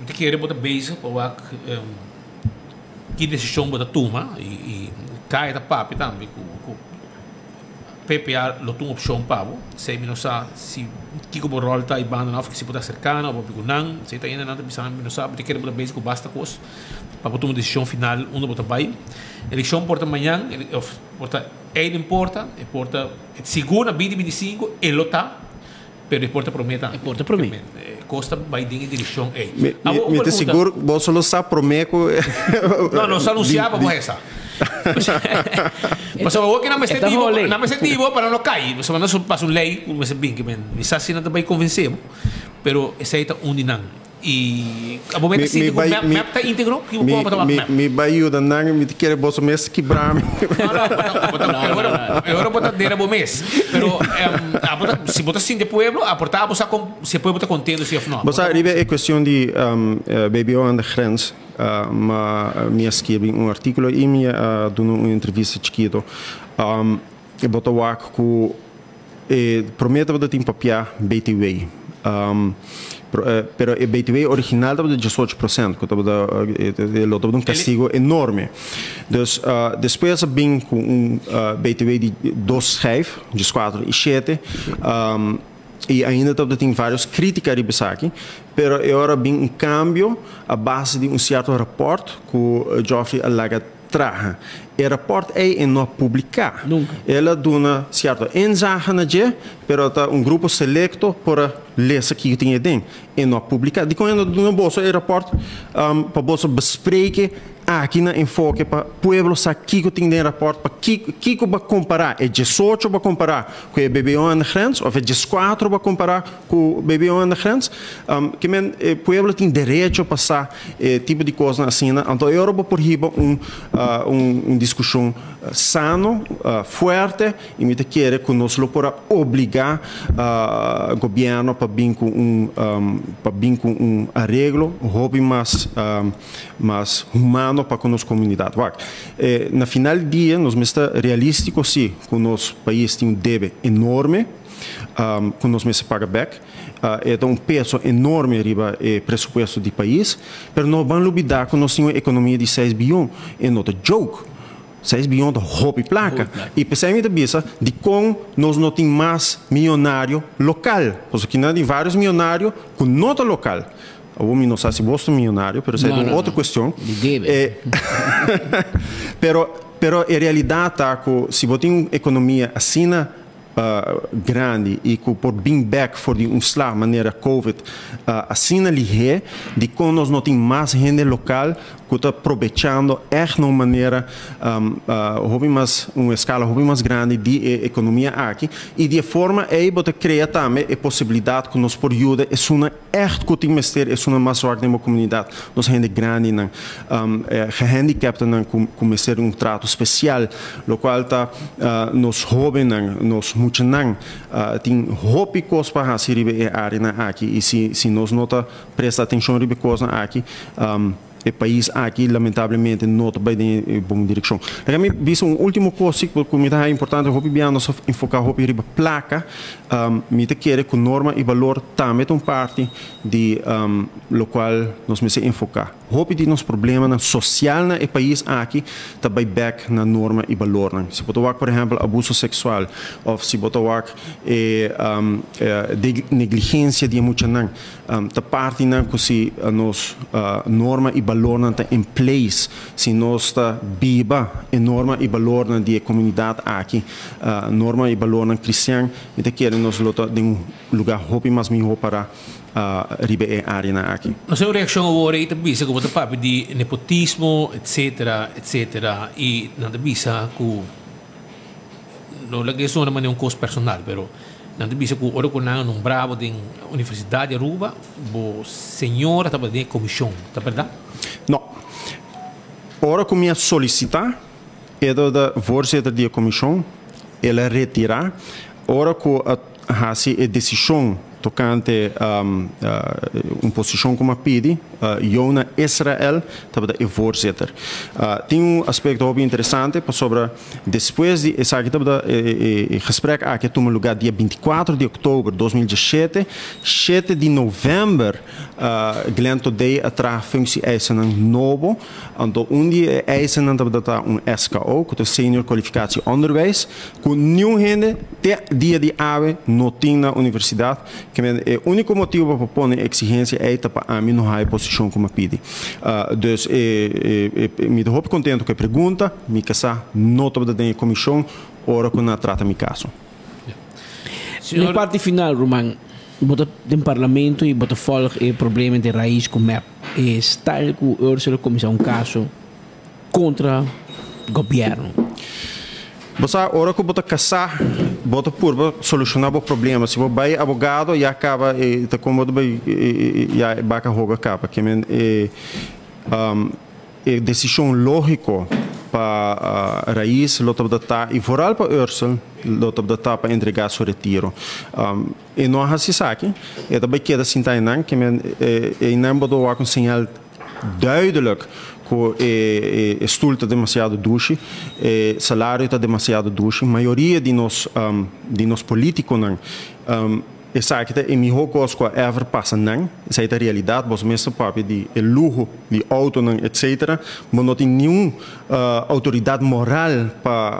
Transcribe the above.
te querer botar base para que decisão botar toma e cai da papi também com PPA lo toma opção pavo se não sabe se que o rol tá e banda não se pode cercana ou porque não se tá ainda não bisa não sabe te querer botar base com basta coisa para botar uma decisão final onde botar vai eleição porta amanhã porta ele importa segunda 2025 e lo tá pero importa prometa costa vai em direção me te seguro você não sabe prometo não se anunciava por essa mas eu que não me sentivo para não cair mas não passa uma lei como se bem que me está sendo também convenceu pero essa é dinam e a momento assim me está íntegro que o povo está me vai ajudar não me quer você mês quebrar me agora botar dentro do mês pero se botar assim de pueblo aportar você se pueblo está contente se não você arriba é questão de BBO aan de grens me escrevi artigo e me dou uma entrevista chiquito eu boto o arco prometo que tem papel BTW pero el BTW original estava de 18%, que estava um castigo enorme. Dus depois vim com BTW de 2,5, de 4 e 7, e ainda tem várias críticas a aqui, pero agora vem cambio a base de certo rapport que o Geoffrey Alaga traga. O rapport é não publicar. Ela dá uma certa enzagem na dia, pero está grupo selecto para ler isso que tem dentro e não publicar. De quando no bolso o rapport para bolso bespreken aqui na enfoque para pueblo sa que tem dentro rapport para que vai comparar é 18 vai comparar com o BBO aan de grens ou é 14 vai comparar com o BBO aan de grens que men pueblo tem direito a passar tipo de coisa assim então a Europa por riba discussão sano forte e me quer que nós lo para obrigar o governo para vir com arreglo hobby mais humano para a nossa comunidade. Na final do dia, nós estamos realísticos, sim, que o nosso país tem débito enorme, que nós se paga back, é peso enorme arriba o presupuesto do país, mas não vamos olvidar que nós temos uma economia de 6 bilhões, é not a joke. 6 bilhões de roupa e placa. E pensamos de como nós não temos mais milionário local, porque nós temos vários milionários com nota local. Eu não sei se você é milionário, mas é uma outra questão. Pero a realidade é que se você tem uma economia assim grande e que por bring back for de slag maneira COVID assim ali de como nós não temos mais gente local que está aproveitando de uma maneira uma escala mais grande de economia aqui e de forma aí você cria também a possibilidade que nós por ajuda é uma que tem mestre é uma mais forte na comunidade nós gente grande não handicap não com ser trato especial lo qual tá nos jovens nos muitos não tem roupas para receber a área aqui e se nós não presta atenção a coisa aqui o país aqui, lamentavelmente, não vai em boa direção. Eu vi último coisa que me é importante, eu nós enfocar a placa, me quer que norma e valor também é parte de lo qual nós me enfocar. Hope de nos problemas social no país aqui também back na norma e valor. Se você por exemplo, abuso sexual, ou se você negligência de muita tá parte que se nos norma e valor não está em place, se nós está viva a norma e valor de comunidade aqui, norma e valor cristã, então queremos lutar de lugar hope mais melhor para ribe área aqui. Não sei a reação agora aí também, se como papo de nepotismo, etc. E não bisa que não lagi isso não é um custo personal, pero não bisa que ora com num bravo de universidade Aruba, bo senhora estava de comissão, tá verdade? Não. Ora que me solicitar é da voorzitter da comissão, ela retirar, ora que a decisão tocante posição como a PIDI, Jona Israel, também é voorzitter. Tem aspecto bem interessante sobre depois de essa gesprek que toma lugar dia 24 de outubro de 2017, 7 de novembro, Glento Day atra functie eisen novo, onde eisen SKO, que é Senior Qualificatie Onderwijs, com nieuw hende dia de ave no tem na universidade, que é o único motivo para pôr exigência é para a mim não há posição como pedi. Dus me estou contente com a pergunta, me casar nota da comissão, ora que na trata mi caso. Na parte final, Roman, bota no parlamento e bota volg e problema de raiz com MEP. Está com o Ursula comissão caso contra o governo. Você ora que bota caçar, bota por solucionar o problema. Se você vai advogado e acaba e tá como já baca roga capa, que é decisão lógico para a raiz, lota data e foral para Ursula, lota data para entregar seu retiro. E não há se saque, e também queda assim tá não, que é não botou com sinal duidelijk. O stoel está demasiado duche, o salário está demasiado duche. A maioria de nós políticos não, essa que é melhor coisa que ever passa não, essa é a realidade. Você mesmo papo de luxo, de auto não, etc. Mas não tem nenhuma autoridade moral para